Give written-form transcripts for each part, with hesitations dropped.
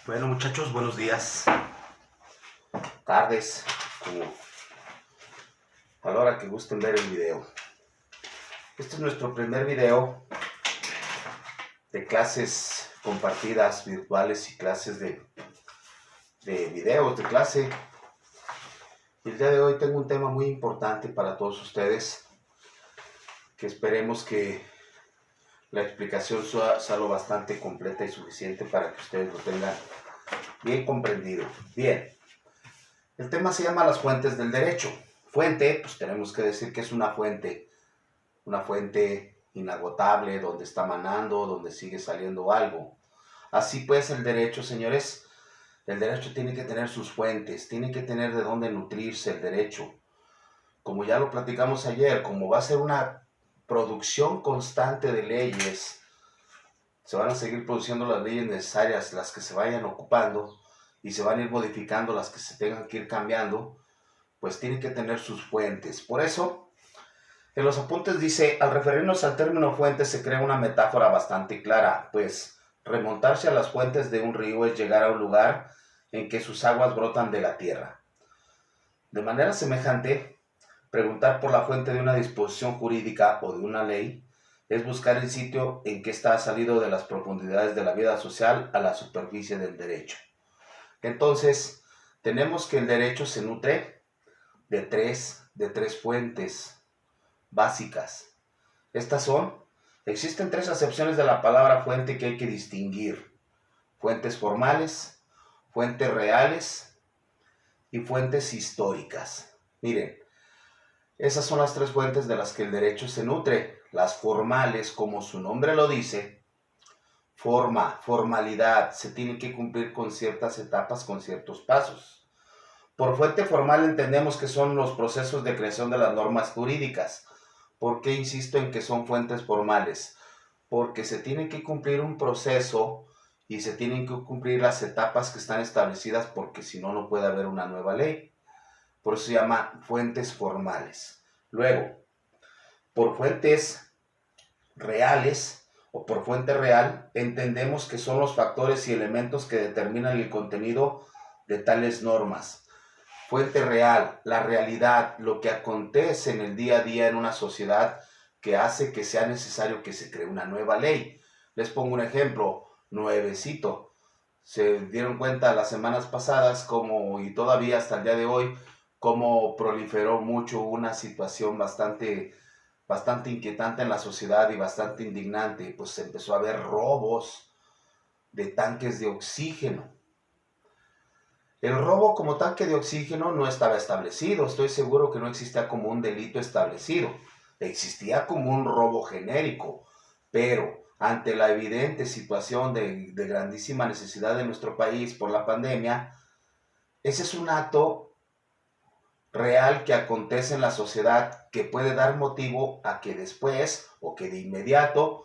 Bueno, muchachos, buenos días, tardes, como a la hora que gusten ver el video. Este es nuestro primer video de clases compartidas virtuales y clases de videos de clase. Y el día de hoy tengo un tema muy importante para todos ustedes, que esperemos que la explicación sea lo bastante completa y suficiente para que ustedes lo tengan bien comprendido. Bien, el tema se llama las fuentes del derecho. Fuente, pues tenemos que decir que es una fuente inagotable, donde está manando, donde sigue saliendo algo. Así pues, el derecho, señores, el derecho tiene que tener sus fuentes, tiene que tener de dónde nutrirse el derecho. Como ya lo platicamos ayer, como va a ser una producción constante de leyes, se van a seguir produciendo las leyes necesarias, las que se vayan ocupando, y se van a ir modificando las que se tengan que ir cambiando, pues tiene que tener sus fuentes. Por eso, en los apuntes dice, al referirnos al término fuente se crea una metáfora bastante clara, pues remontarse a las fuentes de un río es llegar a un lugar en que sus aguas brotan de la tierra. De manera semejante, preguntar por la fuente de una disposición jurídica o de una ley es buscar el sitio en que está salido de las profundidades de la vida social a la superficie del derecho. Entonces, tenemos que el derecho se nutre de tres fuentes básicas. Existen tres acepciones de la palabra fuente que hay que distinguir: fuentes formales, fuentes reales y fuentes históricas. Miren, esas son las tres fuentes de las que el derecho se nutre. Las formales, como su nombre lo dice, formalidad, se tiene que cumplir con ciertas etapas, con ciertos pasos. Por fuente formal entendemos que son los procesos de creación de las normas jurídicas. ¿Por qué insisto en que son fuentes formales? Porque se tiene que cumplir un proceso y se tienen que cumplir las etapas que están establecidas, porque si no, no puede haber una nueva ley. Por eso se llama fuentes formales. Luego, por fuentes reales o por fuente real, entendemos que son los factores y elementos que determinan el contenido de tales normas. Fuente real, la realidad, lo que acontece en el día a día en una sociedad que hace que sea necesario que se cree una nueva ley. Les pongo un ejemplo nuevecito. Se dieron cuenta las semanas pasadas, y todavía hasta el día de hoy, cómo proliferó mucho una situación bastante inquietante en la sociedad y bastante indignante. Pues se empezó a ver robos de tanques de oxígeno. El robo como tanque de oxígeno no estaba establecido, estoy seguro que no existía como un delito establecido, existía como un robo genérico, pero ante la evidente situación de grandísima necesidad de nuestro país por la pandemia, ese es un acto real que acontece en la sociedad, que puede dar motivo a que después o que de inmediato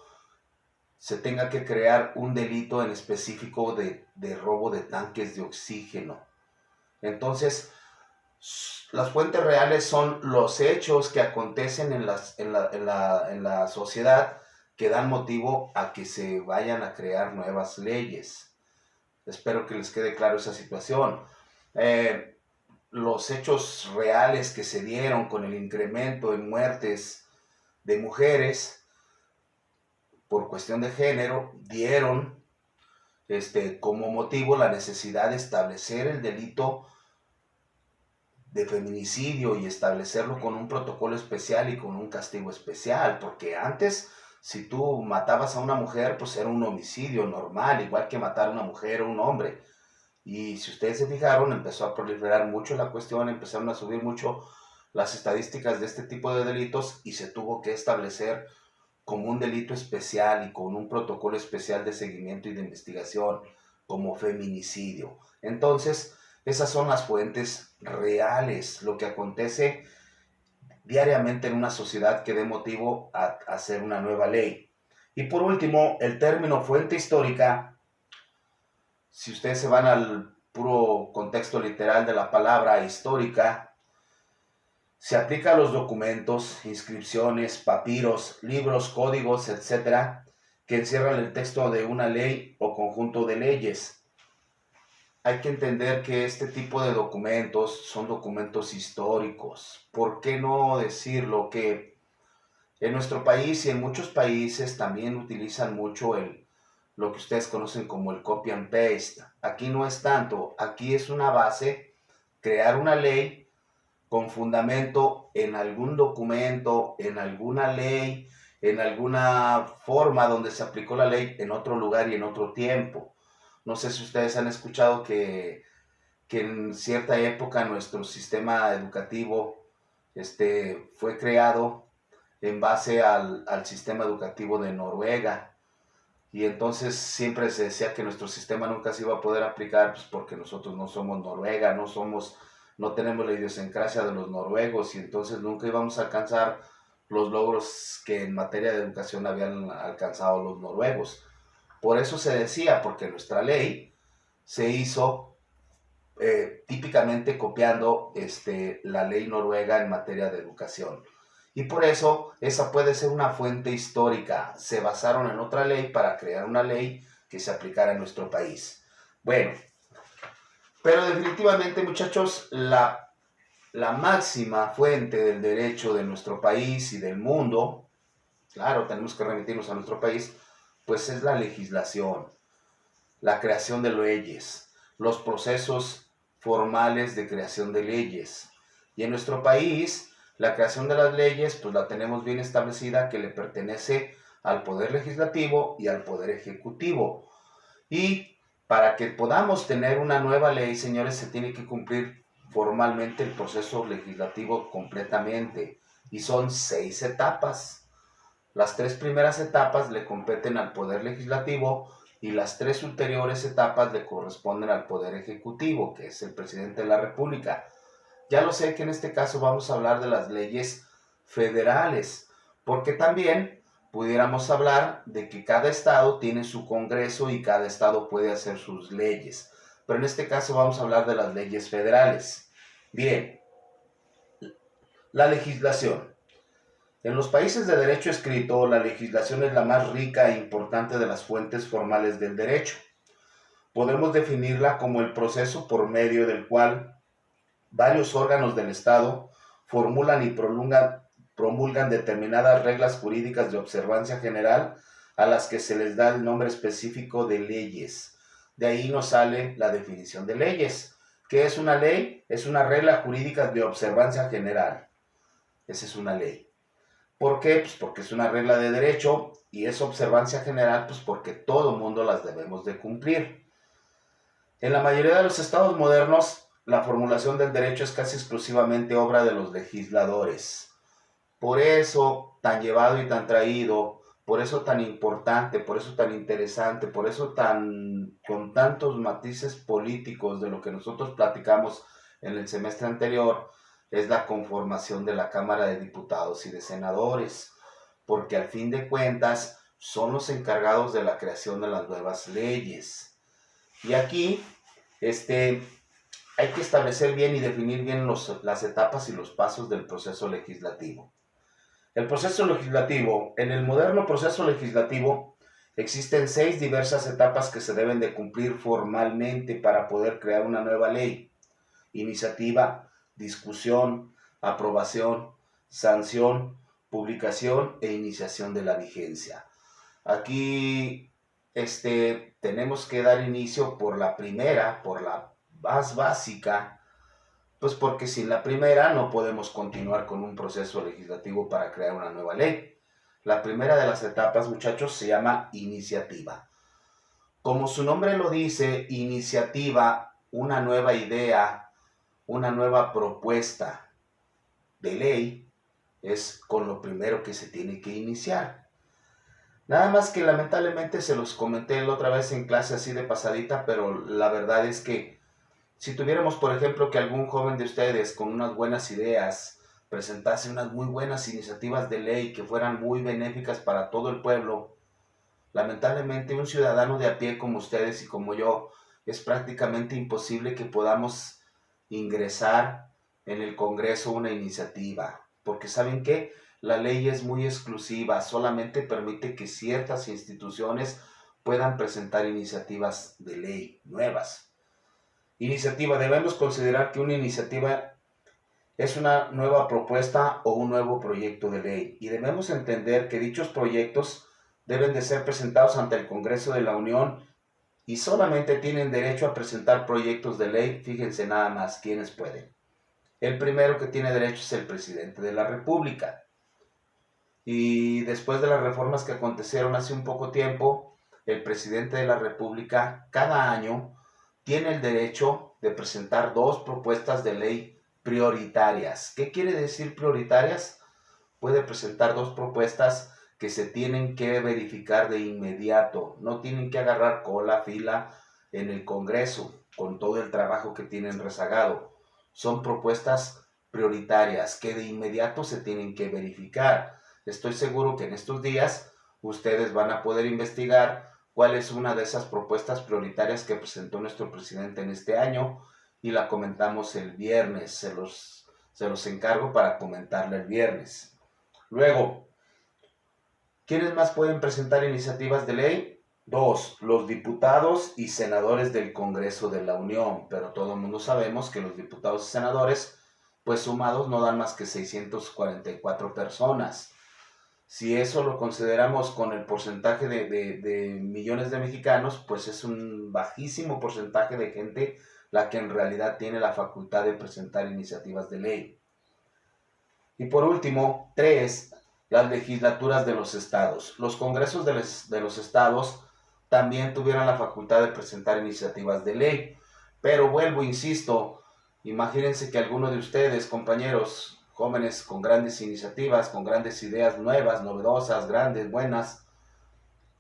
se tenga que crear un delito en específico de robo de tanques de oxígeno. Entonces, las fuentes reales son los hechos que acontecen en la sociedad, que dan motivo a que se vayan a crear nuevas leyes. Espero que les quede claro esa situación. Los hechos reales que se dieron con el incremento en muertes de mujeres por cuestión de género dieron como motivo la necesidad de establecer el delito de feminicidio y establecerlo con un protocolo especial y con un castigo especial, porque antes, si tú matabas a una mujer, pues era un homicidio normal, igual que matar a una mujer o un hombre. Y si ustedes se fijaron, empezó a proliferar mucho la cuestión, empezaron a subir mucho las estadísticas de este tipo de delitos y se tuvo que establecer como un delito especial y con un protocolo especial de seguimiento y de investigación como feminicidio. Entonces, esas son las fuentes reales, lo que acontece diariamente en una sociedad que dé motivo a hacer una nueva ley. Y por último, el término fuente histórica, si ustedes se van al puro contexto literal de la palabra histórica, se aplica a los documentos, inscripciones, papiros, libros, códigos, etcétera, que encierran el texto de una ley o conjunto de leyes. hay que entender que este tipo de documentos son documentos históricos. ¿Por qué no decirlo? Que en nuestro país y en muchos países también utilizan mucho lo que ustedes conocen como el copy and paste. Aquí no es tanto, aquí es una base, crear una ley con fundamento en algún documento, en alguna ley, en alguna forma donde se aplicó la ley en otro lugar y en otro tiempo. No sé si ustedes han escuchado que en cierta época nuestro sistema educativo fue creado en base al sistema educativo de Noruega. Y entonces siempre se decía que nuestro sistema nunca se iba a poder aplicar, pues porque nosotros no somos Noruega, no tenemos la idiosincrasia de los noruegos, y entonces nunca íbamos a alcanzar los logros que en materia de educación habían alcanzado los noruegos. Por eso se decía, porque nuestra ley se hizo típicamente copiando la ley noruega en materia de educación. Y por eso esa puede ser una fuente histórica. Se basaron en otra ley para crear una ley que se aplicara en nuestro país. Bueno, pero definitivamente, muchachos, la máxima fuente del derecho de nuestro país y del mundo, claro, tenemos que remitirnos a nuestro país, pues es la legislación, la creación de leyes, los procesos formales de creación de leyes. Y en nuestro país, la creación de las leyes, pues la tenemos bien establecida, que le pertenece al Poder Legislativo y al Poder Ejecutivo. Y para que podamos tener una nueva ley, señores, se tiene que cumplir formalmente el proceso legislativo completamente. Y son 6 etapas. Las 3 primeras etapas le competen al Poder Legislativo y las 3 ulteriores etapas le corresponden al Poder Ejecutivo, que es el presidente de la República. Ya lo sé que en este caso vamos a hablar de las leyes federales, porque también pudiéramos hablar de que cada estado tiene su Congreso y cada estado puede hacer sus leyes. Pero en este caso vamos a hablar de las leyes federales. Bien, la legislación. En los países de derecho escrito, la legislación es la más rica e importante de las fuentes formales del derecho. Podemos definirla como el proceso por medio del cual varios órganos del Estado formulan y promulgan determinadas reglas jurídicas de observancia general a las que se les da el nombre específico de leyes. De ahí nos sale la definición de leyes. ¿Qué es una ley? Es una regla jurídica de observancia general. Esa es una ley. ¿Por qué? Pues porque es una regla de derecho y es observancia general, pues porque todo mundo las debemos de cumplir. En la mayoría de los estados modernos, la formulación del derecho es casi exclusivamente obra de los legisladores. Por eso tan llevado y tan traído, por eso tan importante, por eso tan interesante, por eso con tantos matices políticos de lo que nosotros platicamos en el semestre anterior, es la conformación de la Cámara de Diputados y de Senadores, porque al fin de cuentas son los encargados de la creación de las nuevas leyes. Y aquí hay que establecer bien y definir bien las etapas y los pasos del proceso legislativo. El proceso legislativo. En el moderno proceso legislativo existen 6 diversas etapas que se deben de cumplir formalmente para poder crear una nueva ley. Iniciativa, discusión, aprobación, sanción, publicación e iniciación de la vigencia. Aquí tenemos que dar inicio por la primera, por la más básica, pues porque sin la primera no podemos continuar con un proceso legislativo para crear una nueva ley. La primera de las etapas, muchachos, se llama iniciativa. Como su nombre lo dice, iniciativa, una nueva idea, una nueva propuesta de ley, es con lo primero que se tiene que iniciar. Nada más que lamentablemente se los comenté la otra vez en clase así de pasadita, pero la verdad es que si tuviéramos, por ejemplo, que algún joven de ustedes con unas buenas ideas presentase unas muy buenas iniciativas de ley que fueran muy benéficas para todo el pueblo, lamentablemente un ciudadano de a pie como ustedes y como yo, es prácticamente imposible que podamos ingresar en el Congreso una iniciativa, porque ¿saben qué? La ley es muy exclusiva, solamente permite que ciertas instituciones puedan presentar iniciativas de ley nuevas. Iniciativa. Debemos considerar que una iniciativa es una nueva propuesta o un nuevo proyecto de ley y debemos entender que dichos proyectos deben de ser presentados ante el Congreso de la Unión y solamente tienen derecho a presentar proyectos de ley, fíjense nada más quiénes pueden. El primero que tiene derecho es el presidente de la República. Y después de las reformas que acontecieron hace un poco tiempo, el presidente de la República cada año tiene el derecho de presentar 2 propuestas de ley prioritarias. ¿Qué quiere decir prioritarias? Puede presentar 2 propuestas que se tienen que verificar de inmediato. No tienen que agarrar cola, fila en el Congreso con todo el trabajo que tienen rezagado. Son propuestas prioritarias que de inmediato se tienen que verificar. Estoy seguro que en estos días ustedes van a poder investigar cuál es una de esas propuestas prioritarias que presentó nuestro presidente en este año y la comentamos el viernes. Se los encargo para comentarla el viernes. Luego, ¿quiénes más pueden presentar iniciativas de ley? 2, los diputados y senadores del Congreso de la Unión, pero todo el mundo sabemos que los diputados y senadores, pues sumados no dan más que 644 personas. Si eso lo consideramos con el porcentaje de millones de mexicanos, pues es un bajísimo porcentaje de gente la que en realidad tiene la facultad de presentar iniciativas de ley. Y por último, 3, las legislaturas de los estados. Los congresos de los estados también tuvieron la facultad de presentar iniciativas de ley. Pero vuelvo, insisto, imagínense que alguno de ustedes, compañeros jóvenes con grandes iniciativas, con grandes ideas nuevas, novedosas, grandes, buenas,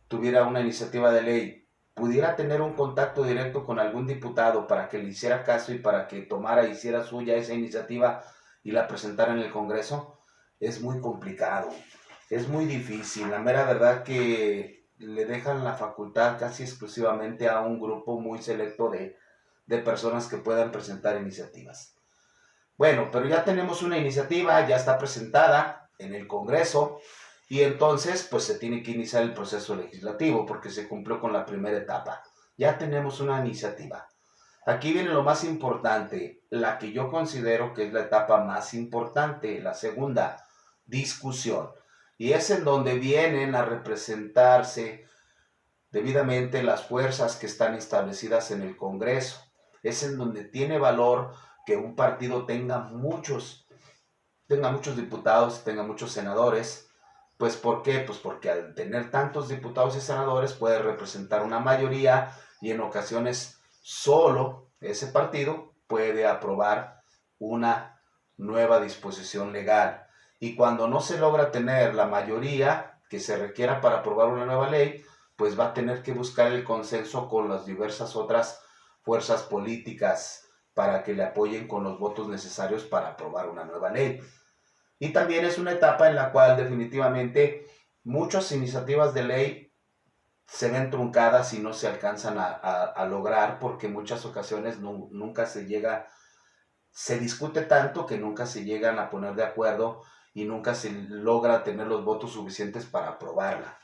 tuviera una iniciativa de ley, pudiera tener un contacto directo con algún diputado para que le hiciera caso y para que tomara, hiciera suya esa iniciativa y la presentara en el Congreso, es muy complicado, es muy difícil. La mera verdad que le dejan la facultad casi exclusivamente a un grupo muy selecto de personas que puedan presentar iniciativas. Bueno, pero ya tenemos una iniciativa, ya está presentada en el Congreso y entonces pues se tiene que iniciar el proceso legislativo porque se cumplió con la primera etapa. Ya tenemos una iniciativa. Aquí viene lo más importante, la que yo considero que es la etapa más importante, la segunda, discusión. Y es en donde vienen a representarse debidamente las fuerzas que están establecidas en el Congreso. Es en donde tiene valor que un partido tenga muchos diputados, tenga muchos senadores. Pues ¿por qué? Pues porque al tener tantos diputados y senadores puede representar una mayoría y en ocasiones solo ese partido puede aprobar una nueva disposición legal. Y cuando no se logra tener la mayoría que se requiera para aprobar una nueva ley, pues va a tener que buscar el consenso con las diversas otras fuerzas políticas para que le apoyen con los votos necesarios para aprobar una nueva ley. Y también es una etapa en la cual definitivamente muchas iniciativas de ley se ven truncadas y no se alcanzan a lograr porque en muchas ocasiones nunca se discute tanto que nunca se llegan a poner de acuerdo y nunca se logra tener los votos suficientes para aprobarla.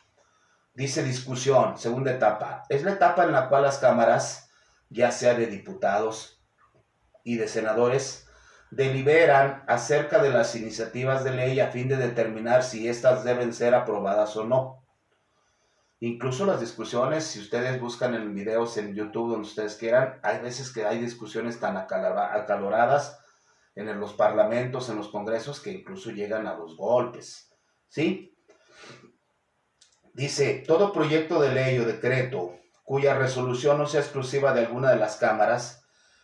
Dice discusión, segunda etapa. Es la etapa en la cual las cámaras, ya sea de diputados y de senadores, deliberan acerca de las iniciativas de ley a fin de determinar si éstas deben ser aprobadas o no. Incluso las discusiones, si ustedes buscan en videos en YouTube donde ustedes quieran, hay veces que hay discusiones tan acaloradas en los parlamentos, en los congresos, que incluso llegan a los golpes, ¿sí? Dice, todo proyecto de ley o decreto cuya resolución no sea exclusiva de alguna de las cámaras,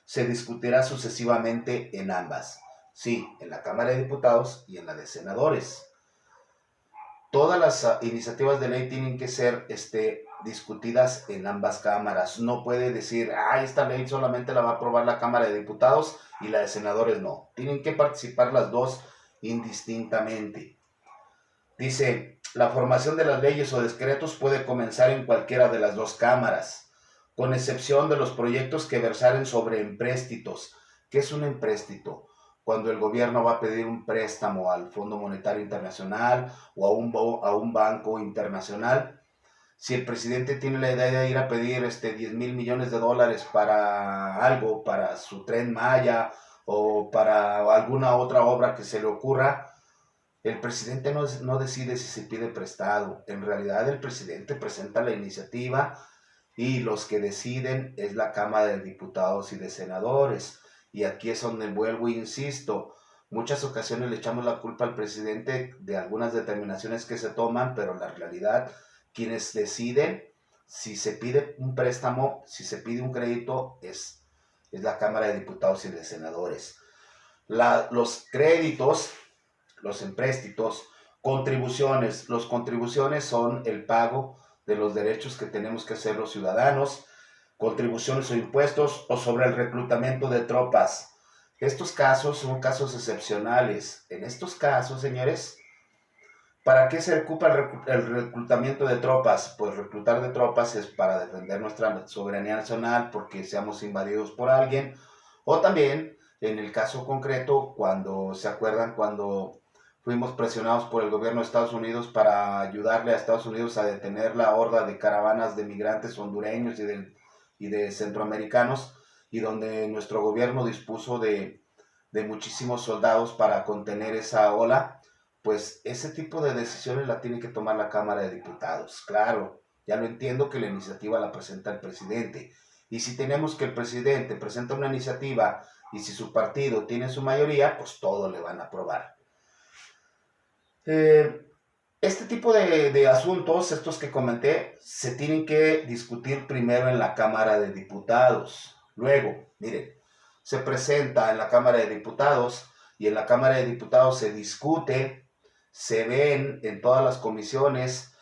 se discutirá sucesivamente en ambas. Sí, en la Cámara de Diputados y en la de Senadores. Todas las iniciativas de ley tienen que ser discutidas en ambas cámaras. No puede decir, esta ley solamente la va a aprobar la Cámara de Diputados y la de Senadores no. Tienen que participar las dos indistintamente. Dice, la formación de las leyes o decretos puede comenzar en cualquiera de las dos cámaras, con excepción de los proyectos que versaren sobre empréstitos. ¿Qué es un empréstito? Cuando el gobierno va a pedir un préstamo al Fondo Monetario Internacional o a un banco internacional, Si el presidente tiene la idea de ir a pedir 10,000 millones de dólares para algo, para su Tren Maya o para alguna otra obra que se le ocurra, el presidente no decide si se pide prestado. En realidad el presidente presenta la iniciativa y los que deciden es la Cámara de Diputados y de Senadores. Y aquí es donde vuelvo e insisto, muchas ocasiones le echamos la culpa al presidente de algunas determinaciones que se toman, pero en la realidad quienes deciden si se pide un préstamo, si se pide un crédito, es la Cámara de Diputados y de Senadores. Los créditos, los empréstitos, contribuciones. Las contribuciones son el pago de los derechos que tenemos que hacer los ciudadanos, contribuciones o impuestos o sobre el reclutamiento de tropas. Estos casos son casos excepcionales. En estos casos, señores, ¿para qué se ocupa el reclutamiento de tropas? Pues reclutar de tropas es para defender nuestra soberanía nacional porque seamos invadidos por alguien, o también, en el caso concreto, cuando se acuerdan cuando fuimos presionados por el gobierno de Estados Unidos para ayudarle a Estados Unidos a detener la horda de caravanas de migrantes hondureños y de centroamericanos, y donde nuestro gobierno dispuso de muchísimos soldados para contener esa ola. Pues ese tipo de decisiones la tiene que tomar la Cámara de Diputados. Claro, ya lo entiendo que la iniciativa la presenta el presidente. Y si tenemos que el presidente presenta una iniciativa y si su partido tiene su mayoría, pues todo le van a aprobar. Este tipo de asuntos, estos que comenté, se tienen que discutir primero en la Cámara de Diputados. Luego, miren, se presenta en la Cámara de Diputados y en la Cámara de Diputados se discute, se ven en todas las comisiones,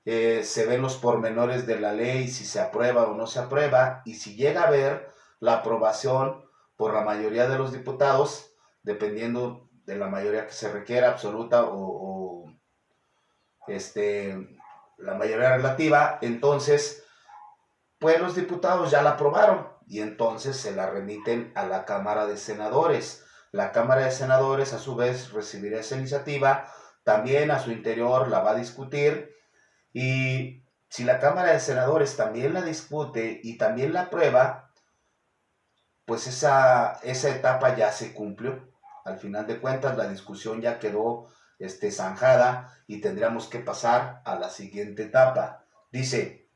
se ven los pormenores de la ley, si se aprueba o no se aprueba, y si llega a haber la aprobación por la mayoría de los diputados, dependiendo de la mayoría que se requiera, absoluta o la mayoría relativa, entonces, pues los diputados ya la aprobaron y entonces se la remiten a la Cámara de Senadores. La Cámara de Senadores a su vez recibirá esa iniciativa, también a su interior la va a discutir y si la Cámara de Senadores también la discute y también la aprueba, pues esa etapa ya se cumplió. Al final de cuentas la discusión ya quedó zanjada y tendríamos que pasar a la siguiente etapa. Dice,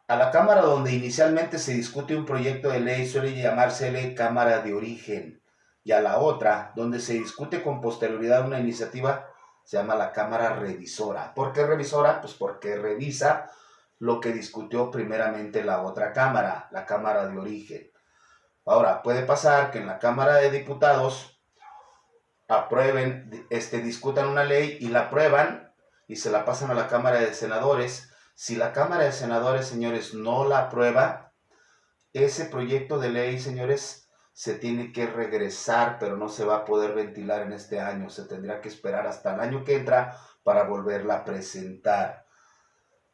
a la Cámara donde inicialmente se discute un proyecto de ley suele llamársele Cámara de Origen, y a la otra, donde se discute con posterioridad una iniciativa, se llama la Cámara Revisora. ¿Por qué revisora? Pues porque revisa lo que discutió primeramente la otra Cámara, la Cámara de Origen. Ahora, puede pasar que en la Cámara de Diputados aprueben, discutan una ley y la aprueban y se la pasan a la Cámara de Senadores. Si la Cámara de Senadores, señores, no la aprueba, ese proyecto de ley, señores, se tiene que regresar, pero no se va a poder ventilar en este año. Se tendrá que esperar hasta el año que entra para volverla a presentar.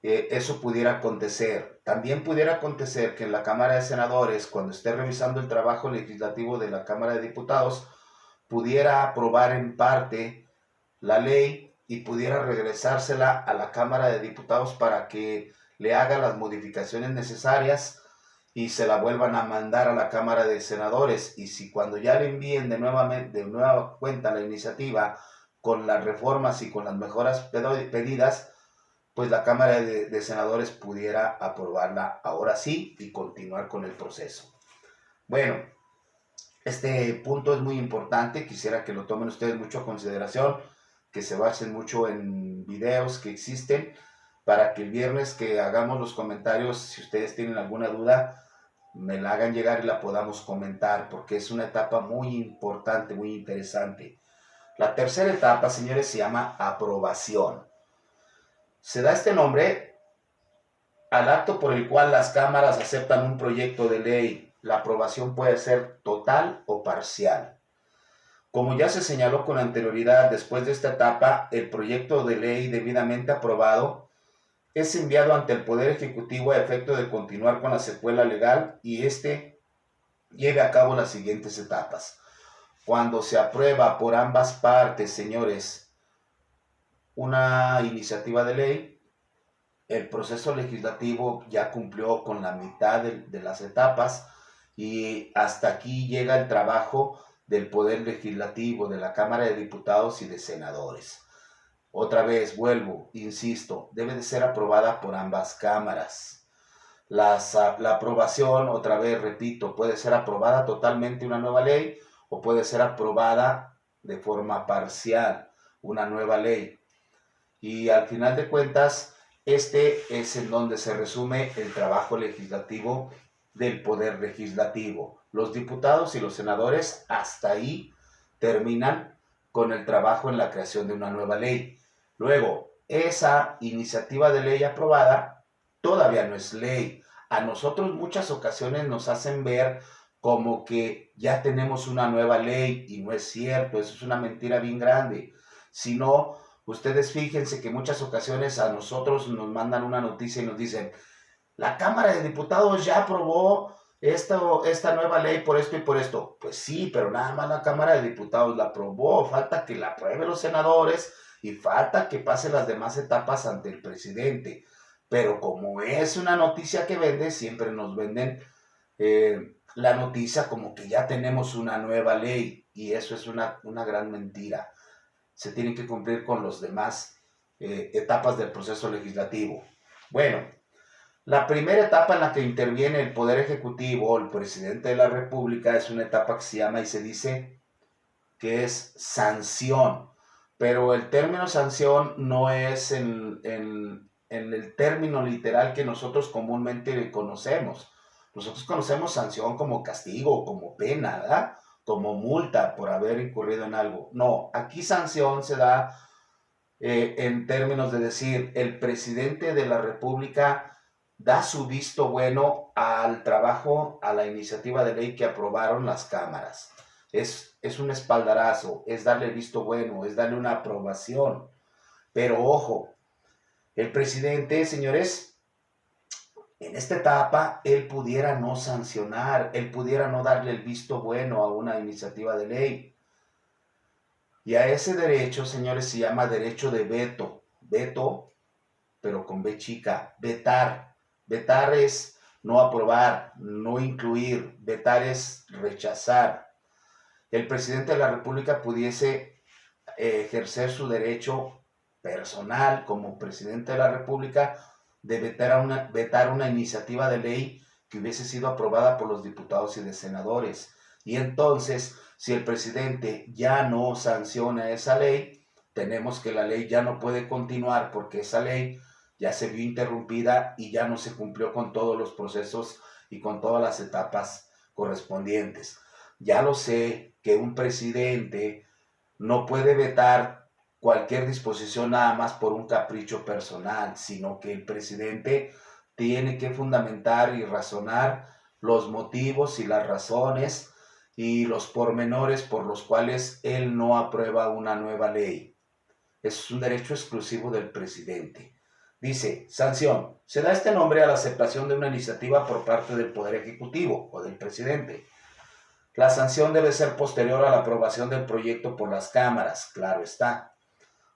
Eso pudiera acontecer. También pudiera acontecer que en la Cámara de Senadores, cuando esté revisando el trabajo legislativo de la Cámara de Diputados, pudiera aprobar en parte la ley y pudiera regresársela a la Cámara de Diputados para que le haga las modificaciones necesarias y se la vuelvan a mandar a la Cámara de Senadores. Y si cuando ya le envíen de nueva cuenta la iniciativa con las reformas y con las mejoras pedidas, pues la Cámara de Senadores pudiera aprobarla ahora sí y continuar con el proceso. Bueno, este punto es muy importante, quisiera que lo tomen ustedes mucho a consideración, que se basen mucho en videos que existen, para que el viernes que hagamos los comentarios, si ustedes tienen alguna duda, me la hagan llegar y la podamos comentar, porque es una etapa muy importante, muy interesante. La tercera etapa, señores, se llama aprobación. Se da este nombre al acto por el cual las cámaras aceptan un proyecto de ley. La aprobación puede ser total o parcial. Como ya se señaló con anterioridad, después de esta etapa, el proyecto de ley debidamente aprobado es enviado ante el Poder Ejecutivo a efecto de continuar con la secuela legal y lleve a cabo las siguientes etapas. Cuando se aprueba por ambas partes, señores, una iniciativa de ley, el proceso legislativo ya cumplió con la mitad de las etapas y hasta aquí llega el trabajo del Poder Legislativo, de la Cámara de Diputados y de Senadores. Otra vez, vuelvo, insisto, debe de ser aprobada por ambas cámaras. La aprobación, otra vez, repito, puede ser aprobada totalmente una nueva ley o puede ser aprobada de forma parcial una nueva ley. Y al final de cuentas, este es en donde se resume el trabajo legislativo del Poder Legislativo. Los diputados y los senadores hasta ahí terminan con el trabajo en la creación de una nueva ley. Luego, esa iniciativa de ley aprobada todavía no es ley. A nosotros muchas ocasiones nos hacen ver como que ya tenemos una nueva ley y no es cierto, eso es una mentira bien grande. Sino, ustedes fíjense que muchas ocasiones a nosotros nos mandan una noticia y nos dicen, la Cámara de Diputados ya aprobó esta nueva ley por esto y por esto. Pues sí, pero nada más la Cámara de Diputados la aprobó, falta que la aprueben los senadores y falta que pase las demás etapas ante el presidente. Pero como es una noticia que vende, siempre nos venden la noticia como que ya tenemos una nueva ley y eso es una gran mentira. Se tienen que cumplir con las demás etapas del proceso legislativo. Bueno, la primera etapa en la que interviene el Poder Ejecutivo o el Presidente de la República es una etapa que se llama y se dice que es sanción. Pero el término sanción no es en el término literal que nosotros comúnmente conocemos. Nosotros conocemos sanción como castigo, como pena, ¿verdad? Como multa por haber incurrido en algo. No, aquí sanción se da en términos de decir, el presidente de la República da su visto bueno al trabajo, a la iniciativa de ley que aprobaron las cámaras. Es un espaldarazo, es darle el visto bueno, es darle una aprobación. Pero ojo, el presidente, señores, en esta etapa, él pudiera no sancionar, él pudiera no darle el visto bueno a una iniciativa de ley. Y a ese derecho, señores, se llama derecho de veto. Veto, pero con B chica. Vetar. Vetar es no aprobar, no incluir. Vetar es rechazar. El presidente de la República pudiese ejercer su derecho personal como presidente de la República de vetar una iniciativa de ley que hubiese sido aprobada por los diputados y de senadores. Y entonces, si el presidente ya no sanciona esa ley, tenemos que la ley ya no puede continuar porque esa ley ya se vio interrumpida y ya no se cumplió con todos los procesos y con todas las etapas correspondientes. Ya lo sé que un presidente no puede vetar cualquier disposición nada más por un capricho personal, sino que el presidente tiene que fundamentar y razonar los motivos y las razones y los pormenores por los cuales él no aprueba una nueva ley. Es un derecho exclusivo del presidente. Dice, sanción. Se da este nombre a la aceptación de una iniciativa por parte del Poder Ejecutivo o del presidente. La sanción debe ser posterior a la aprobación del proyecto por las cámaras, claro está.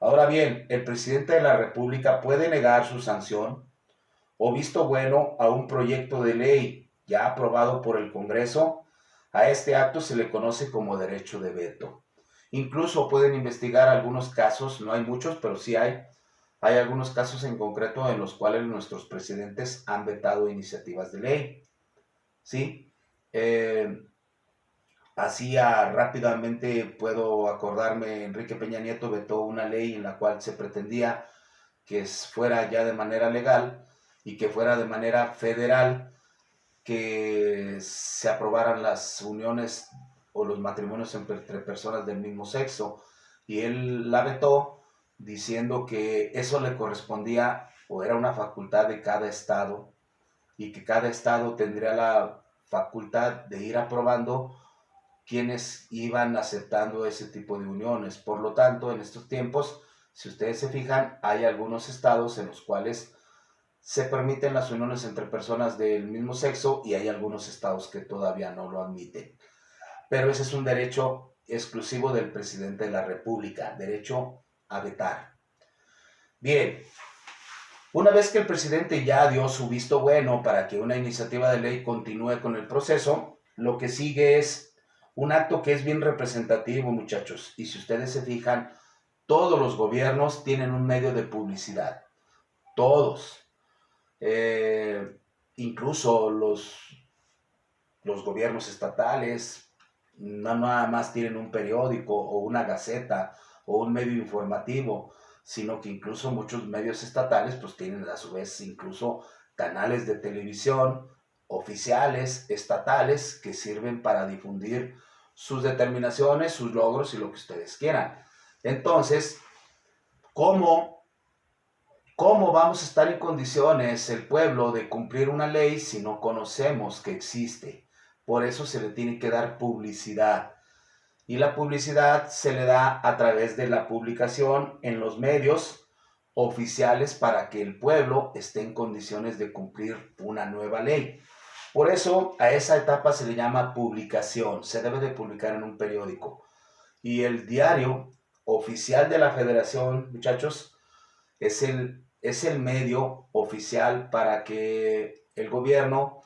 Ahora bien, el presidente de la República puede negar su sanción o visto bueno a un proyecto de ley ya aprobado por el Congreso. A este acto se le conoce como derecho de veto. Incluso pueden investigar algunos casos, no hay muchos, pero sí hay algunos casos en concreto en los cuales nuestros presidentes han vetado iniciativas de ley. ¿Sí? Así rápidamente puedo acordarme, Enrique Peña Nieto vetó una ley en la cual se pretendía que fuera ya de manera legal y que fuera de manera federal que se aprobaran las uniones o los matrimonios entre personas del mismo sexo. Y él la vetó diciendo que eso le correspondía o era una facultad de cada estado y que cada estado tendría la facultad de ir aprobando quienes iban aceptando ese tipo de uniones. Por lo tanto, en estos tiempos, si ustedes se fijan, hay algunos estados en los cuales se permiten las uniones entre personas del mismo sexo y hay algunos estados que todavía no lo admiten. Pero ese es un derecho exclusivo del presidente de la República, derecho a vetar. Bien, Una vez que el presidente ya dio su visto bueno para que una iniciativa de ley continúe con el proceso, lo que sigue es un acto que es bien representativo, muchachos. Y si ustedes se fijan, todos los gobiernos tienen un medio de publicidad. Todos. Eh, Incluso los gobiernos estatales no nada más tienen un periódico o una gaceta o un medio informativo, sino que incluso muchos medios estatales pues tienen a su vez incluso canales de televisión oficiales, estatales, que sirven para difundir sus determinaciones, sus logros y lo que ustedes quieran. Entonces, ¿cómo, cómo vamos a estar en condiciones el pueblo de cumplir una ley si no conocemos que existe? Por eso se le tiene que dar publicidad. Y la publicidad se le da a través de la publicación en los medios oficiales para que el pueblo esté en condiciones de cumplir una nueva ley. Por eso a esa etapa se le llama publicación. Se debe de publicar en un periódico. Y el diario oficial de la Federación, muchachos, es el medio oficial para que el gobierno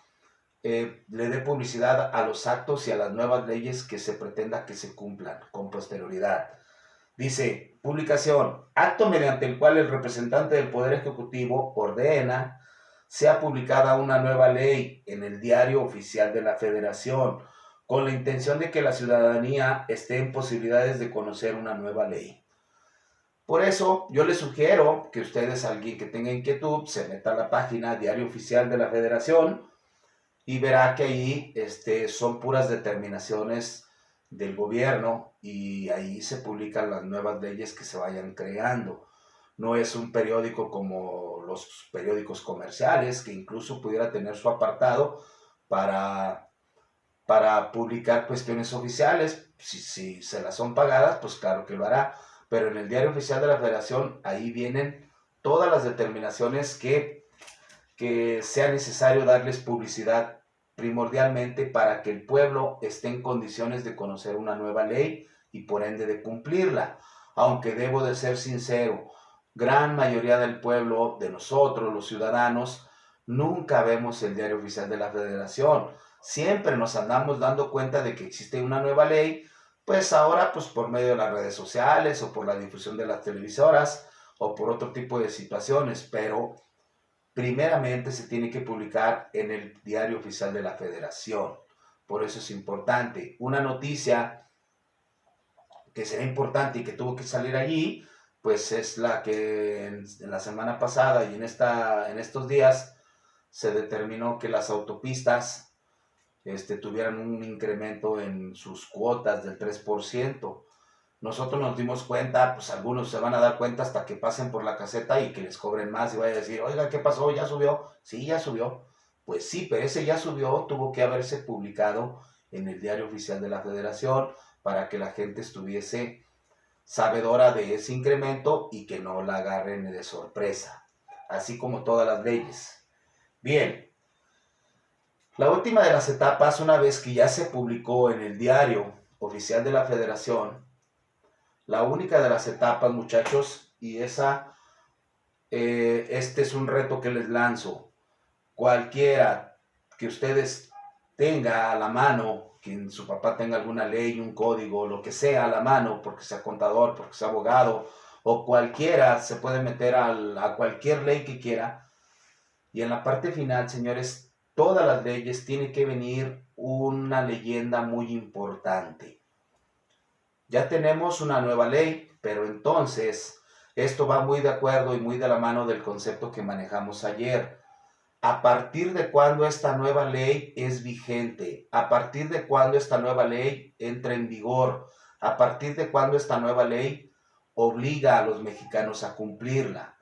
le dé publicidad a los actos y a las nuevas leyes que se pretenda que se cumplan con posterioridad. Dice, publicación, acto mediante el cual el representante del Poder Ejecutivo ordena sea publicada una nueva ley en el diario oficial de la Federación, con la intención de que la ciudadanía esté en posibilidades de conocer una nueva ley. Por eso yo les sugiero que ustedes, alguien que tenga inquietud, se meta a la página Diario Oficial de la Federación y verá que ahí son puras determinaciones del gobierno y ahí se publican las nuevas leyes que se vayan creando. No es un periódico como los periódicos comerciales, que incluso pudiera tener su apartado para, para publicar cuestiones oficiales. Si se las son pagadas, pues claro que lo hará. Pero en el Diario Oficial de la Federación, ahí vienen todas las determinaciones que sea necesario darles publicidad primordialmente para que el pueblo esté en condiciones de conocer una nueva ley y por ende de cumplirla. Aunque debo de ser sincero, gran mayoría del pueblo, de nosotros, los ciudadanos, nunca vemos el Diario Oficial de la Federación. Siempre nos andamos dando cuenta de que existe una nueva ley, pues ahora pues por medio de las redes sociales o por la difusión de las televisoras o por otro tipo de situaciones, pero primeramente se tiene que publicar en el Diario Oficial de la Federación. Por eso es importante. Una noticia que será importante y que tuvo que salir allí, pues es la que en la semana pasada y en estos días se determinó que las autopistas tuvieran un incremento en sus cuotas del 3%. Nosotros nos dimos cuenta, pues algunos se van a dar cuenta hasta que pasen por la caseta y que les cobren más y vayan a decir, oiga, ¿qué pasó? ¿Ya subió? Sí, ya subió. Pues sí, pero ese ya subió, tuvo que haberse publicado en el Diario Oficial de la Federación para que la gente estuviese sabedora de ese incremento y que no la agarren de sorpresa, así como todas las leyes. Bien, la última de las etapas, una vez que ya se publicó en el Diario Oficial de la Federación, la única de las etapas, muchachos, y este es un reto que les lanzo. Cualquiera que ustedes tenga a la mano, que su papá tenga alguna ley, un código, lo que sea a la mano, porque sea contador, porque sea abogado, o cualquiera se puede meter a cualquier ley que quiera. Y en la parte final, señores, todas las leyes tiene que venir una leyenda muy importante. Ya tenemos una nueva ley, pero entonces esto va muy de acuerdo y muy de la mano del concepto que manejamos ayer. ¿A partir de cuándo esta nueva ley es vigente? ¿A partir de cuándo esta nueva ley entra en vigor? ¿A partir de cuándo esta nueva ley obliga a los mexicanos a cumplirla?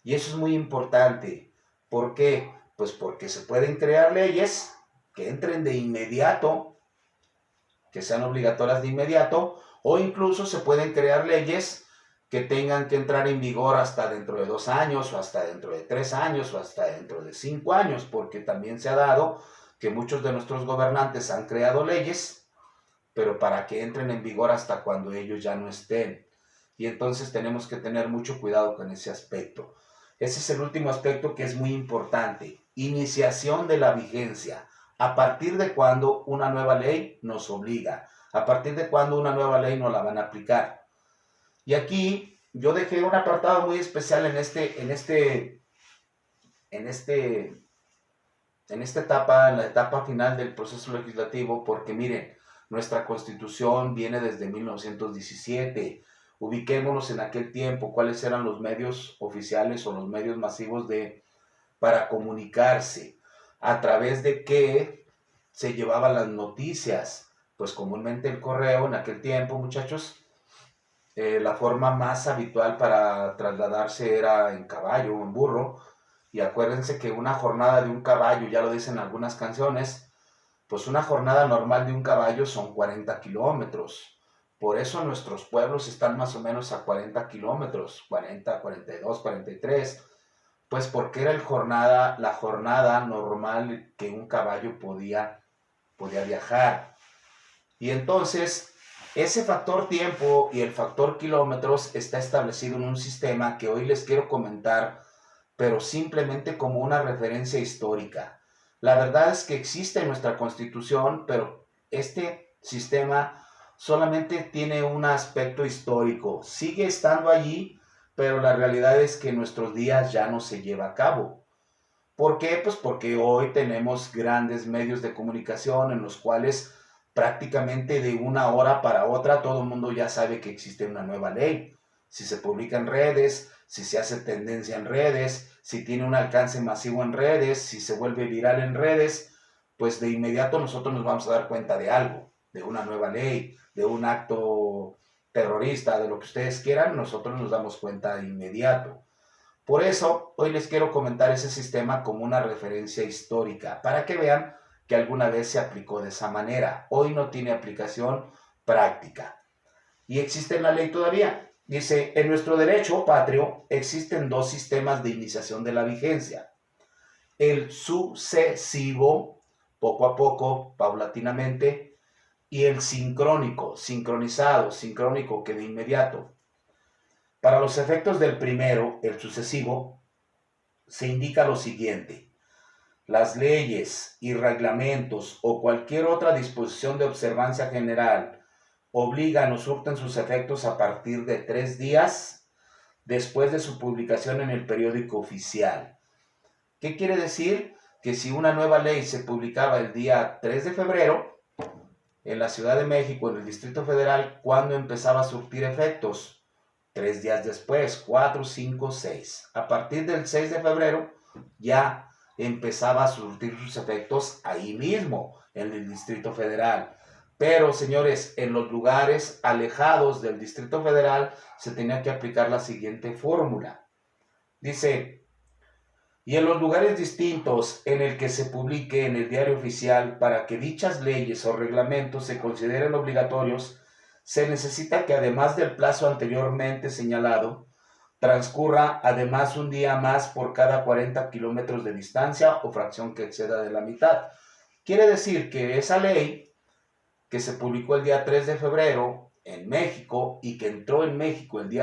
Y eso es muy importante. ¿Por qué? Pues porque se pueden crear leyes que entren de inmediato, que sean obligatorias de inmediato, o incluso se pueden crear leyes que tengan que entrar en vigor hasta dentro de 2 años, o hasta dentro de 3 años, o hasta dentro de 5 años, porque también se ha dado que muchos de nuestros gobernantes han creado leyes, pero para que entren en vigor hasta cuando ellos ya no estén. Y entonces tenemos que tener mucho cuidado con ese aspecto. Ese es el último aspecto que es muy importante. Iniciación de la vigencia. ¿A partir de cuándo una nueva ley nos obliga? ¿A partir de cuándo una nueva ley nos la van a aplicar? Y aquí yo dejé un apartado muy especial en esta etapa, en la etapa final del proceso legislativo, porque miren, nuestra Constitución viene desde 1917. Ubiquémonos en aquel tiempo, cuáles eran los medios oficiales o los medios masivos para comunicarse, a través de qué se llevaban las noticias. Pues comúnmente el correo en aquel tiempo, muchachos, la forma más habitual para trasladarse era en caballo o en burro. Y acuérdense que una jornada de un caballo, ya lo dicen algunas canciones, pues una jornada normal de un caballo son 40 kilómetros. Por eso nuestros pueblos están más o menos a 40 kilómetros, 40, 42, 43, pues porque era la jornada normal que un caballo podía viajar. Y entonces, ese factor tiempo y el factor kilómetros está establecido en un sistema que hoy les quiero comentar, pero simplemente como una referencia histórica. La verdad es que existe en nuestra Constitución, pero este sistema solamente tiene un aspecto histórico. Sigue estando allí, pero la realidad es que en nuestros días ya no se lleva a cabo. ¿Por qué? Pues porque hoy tenemos grandes medios de comunicación en los cuales prácticamente de una hora para otra todo el mundo ya sabe que existe una nueva ley. Si se publica en redes, si se hace tendencia en redes, si tiene un alcance masivo en redes, si se vuelve viral en redes, pues de inmediato nosotros nos vamos a dar cuenta de algo, de una nueva ley, de un acto terrorista, de lo que ustedes quieran, nosotros nos damos cuenta de inmediato. Por eso, hoy les quiero comentar ese sistema como una referencia histórica, para que vean que alguna vez se aplicó de esa manera. Hoy no tiene aplicación práctica. Y existe en la ley todavía. Dice, en nuestro derecho patrio existen dos sistemas de iniciación de la vigencia. El sucesivo, poco a poco, paulatinamente, y el sincrónico, sincronizado, sincrónico, que de inmediato. Para los efectos del primero, el sucesivo, se indica lo siguiente. Las leyes y reglamentos o cualquier otra disposición de observancia general obligan o surten sus efectos a partir de 3 días después de su publicación en el periódico oficial. ¿Qué quiere decir? Que si una nueva ley se publicaba el día 3 de febrero en la Ciudad de México, en el Distrito Federal, ¿cuándo empezaba a surtir efectos? 3 días después, 4, 5, 6. A partir del 6 de febrero ya empezaba a surtir sus efectos ahí mismo, en el Distrito Federal. Pero, señores, en los lugares alejados del Distrito Federal se tenía que aplicar la siguiente fórmula. Dice, y en los lugares distintos en el que se publique en el diario oficial, para que dichas leyes o reglamentos se consideren obligatorios, se necesita que además del plazo anteriormente señalado, transcurra además un día más por cada 40 kilómetros de distancia o fracción que exceda de la mitad. Quiere decir que esa ley que se publicó el día 3 de febrero en México y que entró en México el día